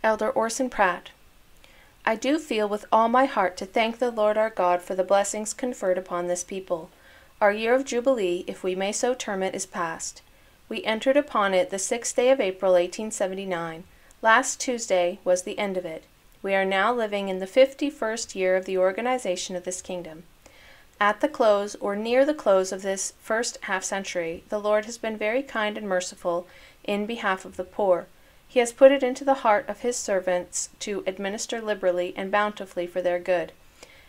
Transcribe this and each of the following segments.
Elder Orson Pratt. I do feel with all my heart to thank the Lord our God for the blessings conferred upon this people. Our year of Jubilee, if we may so term it, is past. We entered upon it the 6th day of April, 1879. Last Tuesday was the end of it. We are now living in the 51st year of the organization of this kingdom. At the close, or near the close of this first half-century, the Lord has been very kind and merciful in behalf of the poor. He has put it into the heart of his servants to administer liberally and bountifully for their good.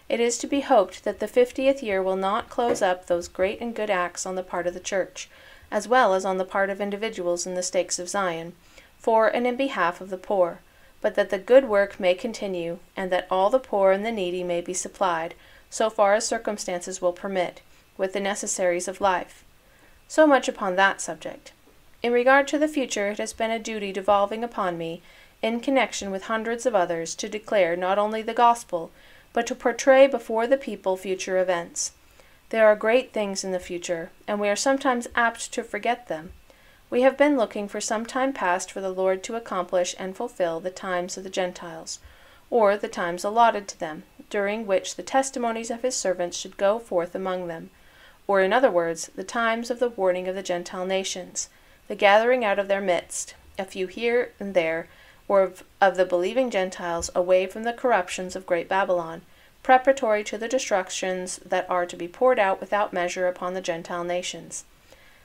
It is to be hoped that the 50th year will not close up those great and good acts on the part of the Church, as well as on the part of individuals in the stakes of Zion, for and in behalf of the poor, but that the good work may continue, and that all the poor and the needy may be supplied, so far as circumstances will permit, with the necessaries of life. So much upon that subject. In regard to the future, it has been a duty devolving upon me, in connection with hundreds of others, to declare not only the gospel, but to portray before the people future events. There are great things in the future, and we are sometimes apt to forget them. We have been looking for some time past for the Lord to accomplish and fulfill the times of the Gentiles, or the times allotted to them, during which the testimonies of his servants should go forth among them, or in other words, the times of the warning of the Gentile nations, the gathering out of their midst, a few here and there, or of the believing Gentiles away from the corruptions of great Babylon, preparatory to the destructions that are to be poured out without measure upon the Gentile nations.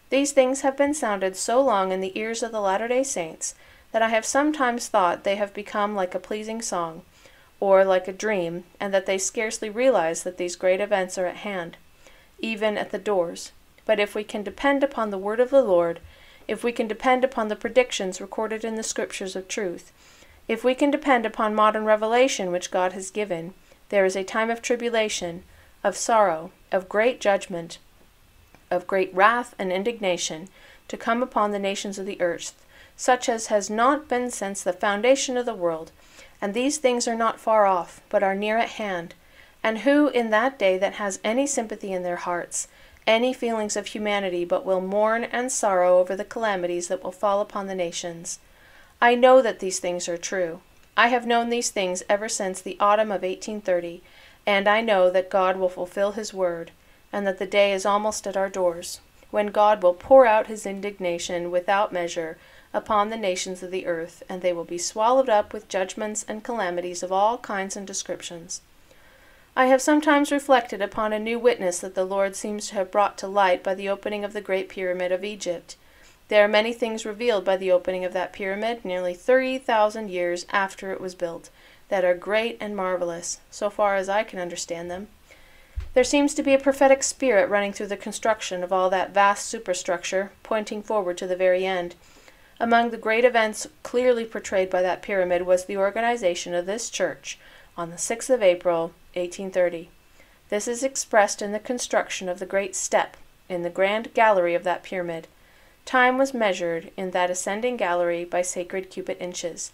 These things have been sounded so long in the ears of the Latter-day Saints that I have sometimes thought they have become like a pleasing song, or like a dream, and that they scarcely realize that these great events are at hand, even at the doors. But if we can depend upon the word of the Lord, if we can depend upon the predictions recorded in the Scriptures of truth, if we can depend upon modern revelation which God has given, there is a time of tribulation, of sorrow, of great judgment, of great wrath and indignation, to come upon the nations of the earth, such as has not been since the foundation of the world. And these things are not far off, but are near at hand. And who in that day that has any sympathy in their hearts, any feelings of humanity, but will mourn and sorrow over the calamities that will fall upon the nations? I know that these things are true. I have known these things ever since the autumn of 1830, and I know that God will fulfill his word, and that the day is almost at our doors, when God will pour out his indignation without measure upon the nations of the earth, and they will be swallowed up with judgments and calamities of all kinds and descriptions. I have sometimes reflected upon a new witness that the Lord seems to have brought to light by the opening of the great pyramid of Egypt. There are many things revealed by the opening of that pyramid, nearly 30,000 years after it was built, that are great and marvelous, so far as I can understand them. There seems to be a prophetic spirit running through the construction of all that vast superstructure, pointing forward to the very end. Among the great events clearly portrayed by that pyramid was the organization of this church on the 6th of April, 1830. This is expressed in the construction of the great step in the grand gallery of that pyramid. Time was measured in that ascending gallery by sacred cubit inches.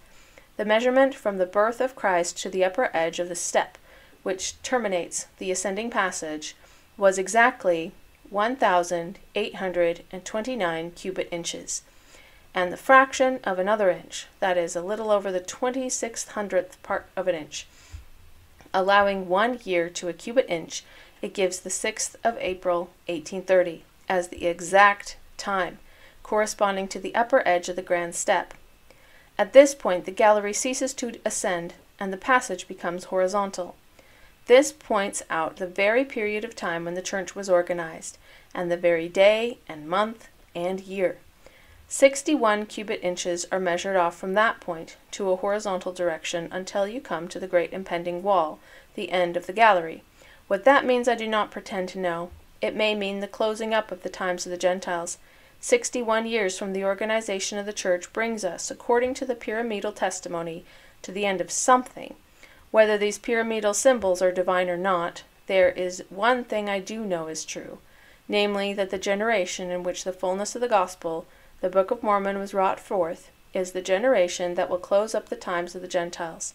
The measurement from the birth of Christ to the upper edge of the step, which terminates the ascending passage, was exactly 1,829 cubit inches, and the fraction of another inch, that is, a little over the 2600th part of an inch. Allowing 1 year to a cubit inch, it gives the 6th of April, 1830, as the exact time, corresponding to the upper edge of the grand step. At this point, the gallery ceases to ascend, and the passage becomes horizontal. This points out the very period of time when the church was organized, and the very day and month and year. 61 cubit inches are measured off from that point to a horizontal direction until you come to the great impending wall, the end of the gallery. What that means I do not pretend to know. It may mean the closing up of the times of the Gentiles. 61 years from the organization of the church brings us, according to the pyramidal testimony, to the end of something. Whether these pyramidal symbols are divine or not, there is one thing I do know is true, namely that the generation in which the fullness of the gospel, the Book of Mormon, was wrought forth, is the generation that will close up the times of the Gentiles.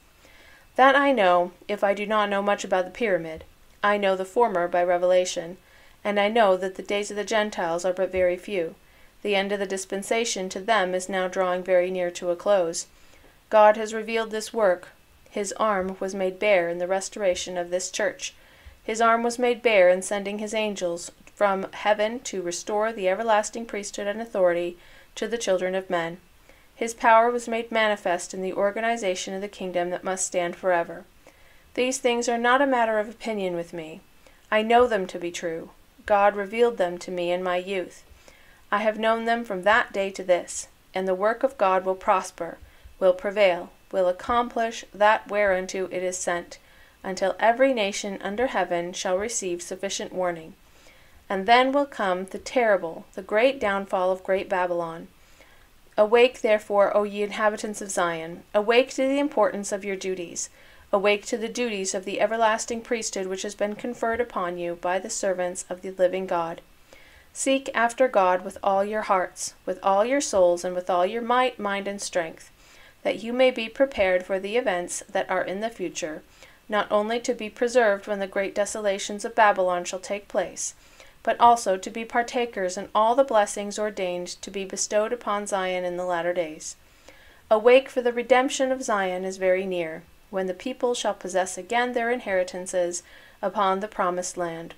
That I know, if I do not know much about the pyramid. I know the former by revelation, and I know that the days of the Gentiles are but very few. The end of the dispensation to them is now drawing very near to a close. God has revealed this work. His arm was made bare in the restoration of this church. His arm was made bare in sending his angels from heaven to restore the everlasting priesthood and authority to the children of men. His power was made manifest in the organization of the kingdom that must stand forever. These things are not a matter of opinion with me. I know them to be true. God revealed them to me in my youth. I have known them from that day to this, and the work of God will prosper, will prevail, will accomplish that whereunto it is sent, until every nation under heaven shall receive sufficient warning. And then will come the terrible, the great downfall of great Babylon. Awake, therefore, O ye inhabitants of Zion, awake to the importance of your duties. Awake to the duties of the everlasting priesthood which has been conferred upon you by the servants of the living God. Seek after God with all your hearts, with all your souls, and with all your might, mind, and strength, that you may be prepared for the events that are in the future, not only to be preserved when the great desolations of Babylon shall take place, but also to be partakers in all the blessings ordained to be bestowed upon Zion in the latter days. Awake, for the redemption of Zion is very near, when the people shall possess again their inheritances upon the promised land,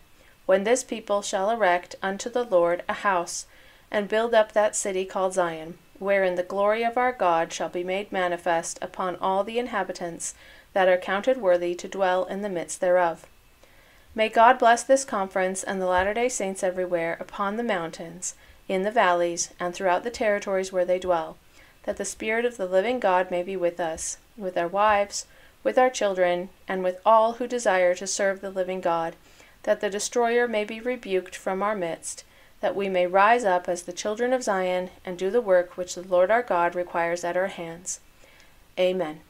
when this people shall erect unto the Lord a house, and build up that city called Zion, wherein the glory of our God shall be made manifest upon all the inhabitants that are counted worthy to dwell in the midst thereof. May God bless this conference and the Latter-day Saints everywhere, upon the mountains, in the valleys, and throughout the territories where they dwell, that the Spirit of the living God may be with us, with our wives, with our children, and with all who desire to serve the living God, that the destroyer may be rebuked from our midst, that we may rise up as the children of Zion and do the work which the Lord our God requires at our hands. Amen.